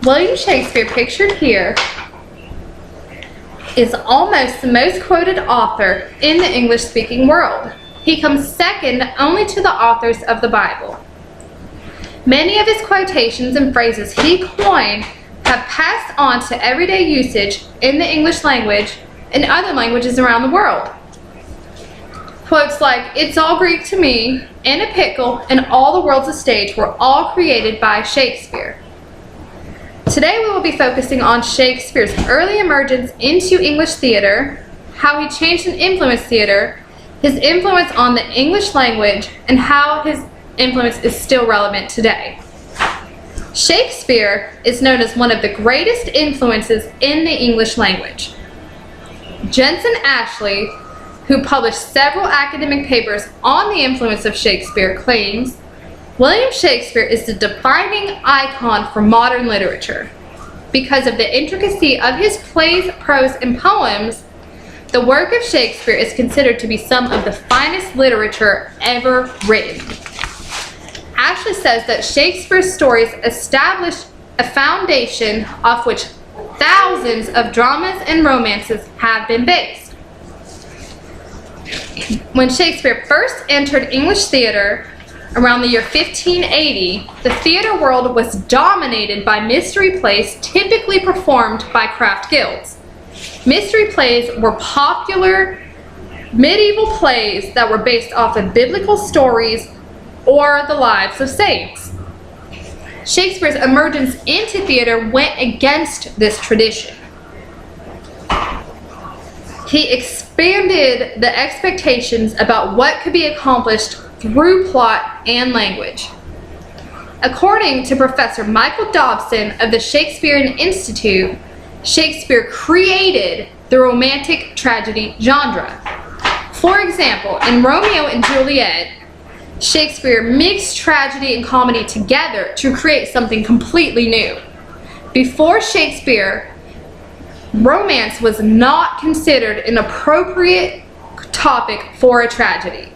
William Shakespeare, pictured here, is almost the most quoted author in the English-speaking world. He comes second only to the authors of the Bible. Many of his quotations and phrases he coined have passed on to everyday usage in the English language and other languages around the world. Quotes like, "It's all Greek to me," "In a pickle," and "All the world's a stage" were all created by Shakespeare. Today we will be focusing on Shakespeare's early emergence into English theater, how he changed and influenced theater, his influence on the English language, and how his influence is still relevant today. Shakespeare is known as one of the greatest influences in the English language. Jensen Ashley, who published several academic papers on the influence of Shakespeare, claims William Shakespeare is the defining icon for modern literature. Because of the intricacy of his plays, prose, and poems, the work of Shakespeare is considered to be some of the finest literature ever written. Ashley says that Shakespeare's stories established a foundation off which thousands of dramas and romances have been based. When Shakespeare first entered English theater around the year 1580, the theater world was dominated by mystery plays typically performed by craft guilds. Mystery plays were popular medieval plays that were based off of biblical stories or the lives of saints. Shakespeare's emergence into theater went against this tradition. He expanded the expectations about what could be accomplished through plot and language. According to Professor Michael Dobson of the Shakespearean Institute, Shakespeare created the romantic tragedy genre. For example, in Romeo and Juliet, Shakespeare mixed tragedy and comedy together to create something completely new. Before Shakespeare, romance was not considered an appropriate topic for a tragedy.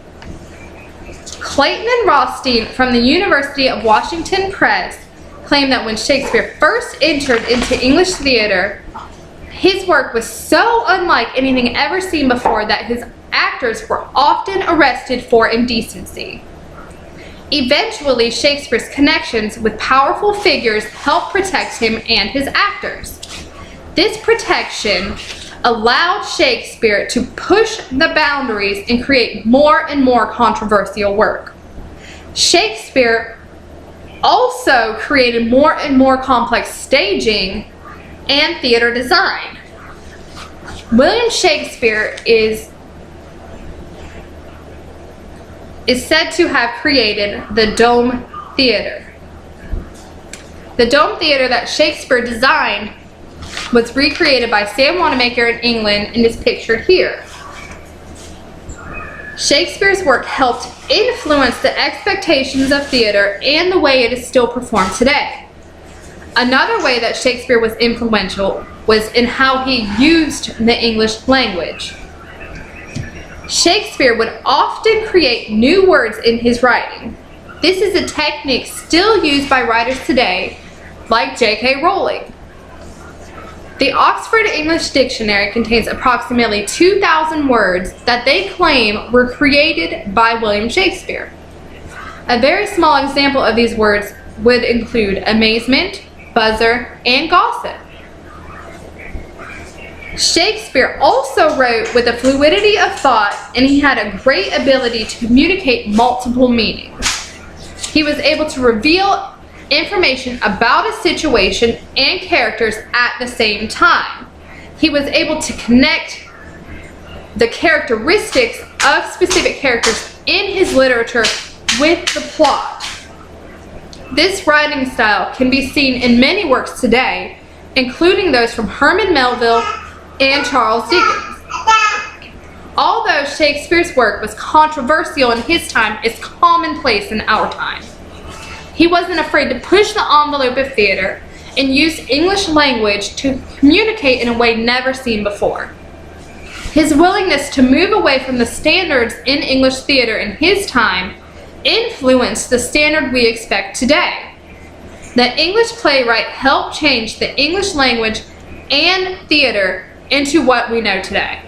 Clayton and Rothstein from the University of Washington Press claim that when Shakespeare first entered into English theater, his work was so unlike anything ever seen before that his actors were often arrested for indecency. Eventually, Shakespeare's connections with powerful figures helped protect him and his actors. This protection allowed Shakespeare to push the boundaries and create more and more controversial work. Shakespeare also created more and more complex staging and theater design. William Shakespeare is said to have created the Dome Theater. The Dome Theater that Shakespeare designed was recreated by Sam Wanamaker in England and is pictured here. Shakespeare's work helped influence the expectations of theater and the way it is still performed today. Another way that Shakespeare was influential was in how he used the English language. Shakespeare would often create new words in his writing. This is a technique still used by writers today, like J.K. Rowling. The Oxford English Dictionary contains approximately 2,000 words that they claim were created by William Shakespeare. A very small example of these words would include amazement, buzzer, and gossip. Shakespeare also wrote with a fluidity of thought, and he had a great ability to communicate multiple meanings. He was able to reveal information about a situation and characters at the same time. He was able to connect the characteristics of specific characters in his literature with the plot. This writing style can be seen in many works today, including those from Herman Melville and Charles Dickens. Although Shakespeare's work was controversial in his time, it's commonplace in our time. He wasn't afraid to push the envelope of theater and use English language to communicate in a way never seen before. His willingness to move away from the standards in English theater in his time influenced the standard we expect today. The English playwright helped change the English language and theater into what we know today.